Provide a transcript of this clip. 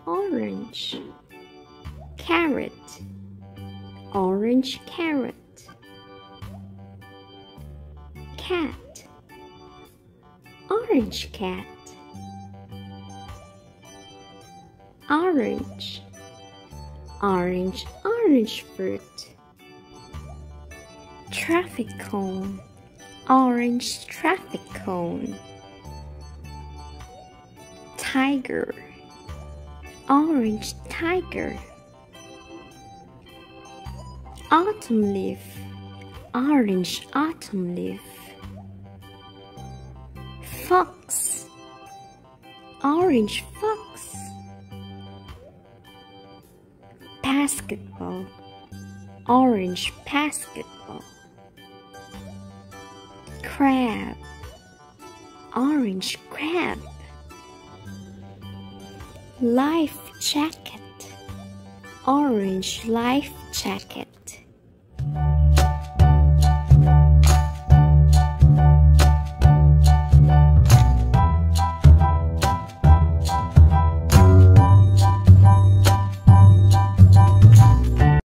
orange. Carrot, orange carrot. Cat, orange cat. Orange, orange fruit. Traffic cone, orange traffic cone. Tiger, orange tiger. Autumn leaf, orange autumn leaf. Fox, orange fox. Basketball, orange basketball. Crab, orange crab. Life jacket, orange life jacket.